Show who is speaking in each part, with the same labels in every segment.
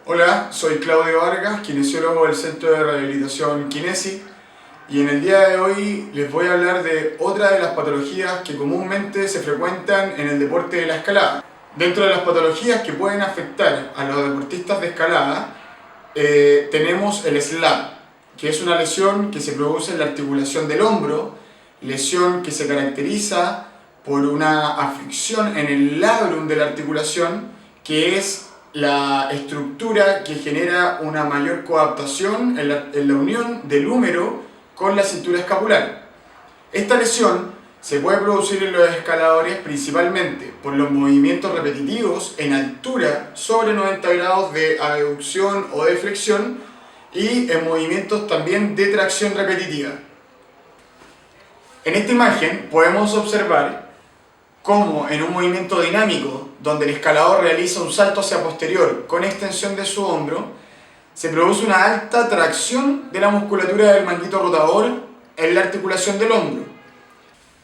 Speaker 1: Hola, soy Claudio Vargas, kinesiólogo del Centro de Rehabilitación Kinesi, y en el día de hoy les voy a hablar de otra de las patologías que comúnmente se frecuentan en el deporte de la escalada. Dentro de las patologías que pueden afectar a los deportistas de escalada, tenemos el SLAP, que es una lesión que se produce en la articulación del hombro, lesión que se caracteriza por una afección en el labrum de la articulación, que es la estructura que genera una mayor coadaptación en la unión del húmero con la cintura escapular. Esta lesión se puede producir en los escaladores principalmente por los movimientos repetitivos en altura sobre 90 grados de abducción o de flexión y en movimientos también de tracción repetitiva. En esta imagen podemos observar cómo en un movimiento dinámico donde el escalador realiza un salto hacia posterior con extensión de su hombro, se produce una alta tracción de la musculatura del manguito rotador en la articulación del hombro.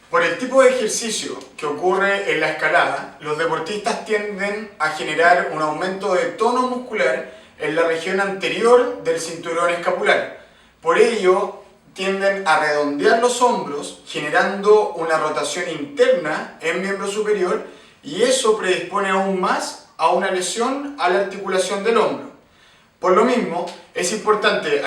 Speaker 1: Por el tipo de ejercicio que ocurre en la escalada, los deportistas tienden a generar un aumento de tono muscular en la región anterior del cinturón escapular. Por ello, tienden a redondear los hombros, generando una rotación interna en miembro superior, y eso predispone aún más a una lesión a la articulación del hombro. Por lo mismo, es importante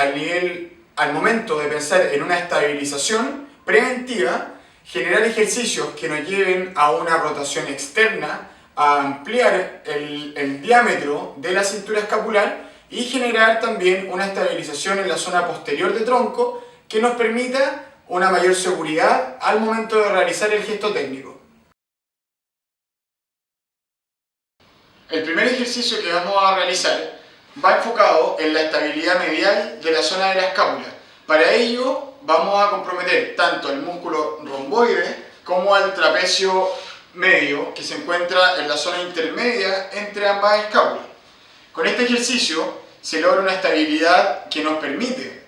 Speaker 1: al momento de pensar en una estabilización preventiva, generar ejercicios que nos lleven a una rotación externa, a ampliar el diámetro de la cintura escapular y generar también una estabilización en la zona posterior de tronco que nos permita una mayor seguridad al momento de realizar el gesto técnico. El primer ejercicio que vamos a realizar va enfocado en la estabilidad medial de la zona de la escápula. Para ello vamos a comprometer tanto el músculo romboide como al trapecio medio, que se encuentra en la zona intermedia entre ambas escápulas. Con este ejercicio se logra una estabilidad que nos permite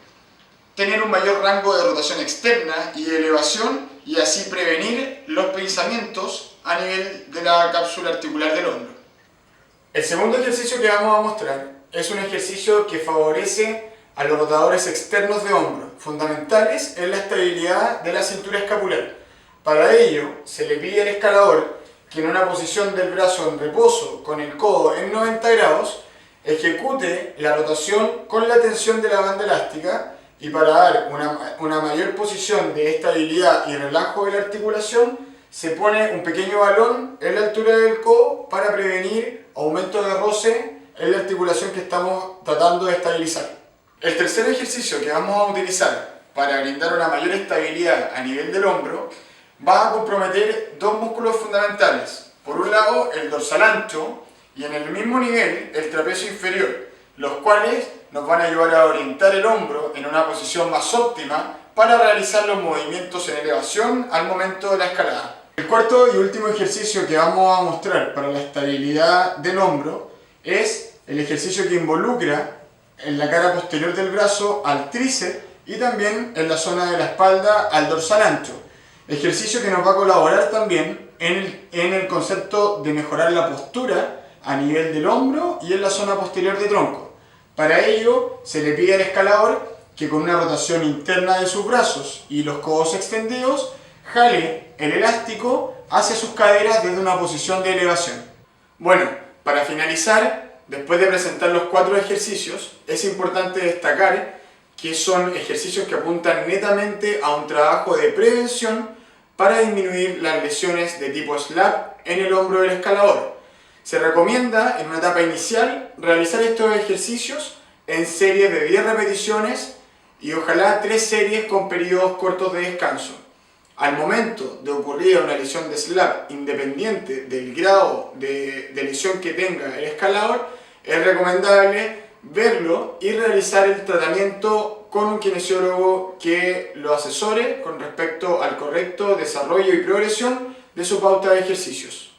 Speaker 1: tener un mayor rango de rotación externa y de elevación, y así prevenir los pinzamientos a nivel de la cápsula articular del hombro. El segundo ejercicio que vamos a mostrar es un ejercicio que favorece a los rotadores externos de hombro, fundamentales en la estabilidad de la cintura escapular. Para ello, se le pide al escalador que en una posición del brazo en reposo con el codo en 90 grados, ejecute la rotación con la tensión de la banda elástica, y para dar una mayor posición de estabilidad y relajo de la articulación, se pone un pequeño balón en la altura del codo para prevenir aumento de roce en la articulación que estamos tratando de estabilizar. El tercer ejercicio que vamos a utilizar para brindar una mayor estabilidad a nivel del hombro va a comprometer dos músculos fundamentales. Por un lado, el dorsal ancho, y en el mismo nivel el trapecio inferior, los cuales nos van a ayudar a orientar el hombro en una posición más óptima para realizar los movimientos en elevación al momento de la escalada. El cuarto y último ejercicio que vamos a mostrar para la estabilidad del hombro es el ejercicio que involucra en la cara posterior del brazo al tríceps y también en la zona de la espalda al dorsal ancho. Ejercicio que nos va a colaborar también en el concepto de mejorar la postura a nivel del hombro y en la zona posterior de tronco. Para ello, se le pide al escalador que con una rotación interna de sus brazos y los codos extendidos, jale el elástico hacia sus caderas desde una posición de elevación. Bueno, para finalizar, después de presentar los 4 ejercicios, es importante destacar que son ejercicios que apuntan netamente a un trabajo de prevención para disminuir las lesiones de tipo SLAP en el hombro del escalador. Se recomienda en una etapa inicial realizar estos ejercicios en series de 10 repeticiones y ojalá 3 series con periodos cortos de descanso. Al momento de ocurrir una lesión de SLAP, independiente del grado de lesión que tenga el escalador, es recomendable verlo y realizar el tratamiento con un kinesiólogo que lo asesore con respecto al correcto desarrollo y progresión de su pauta de ejercicios.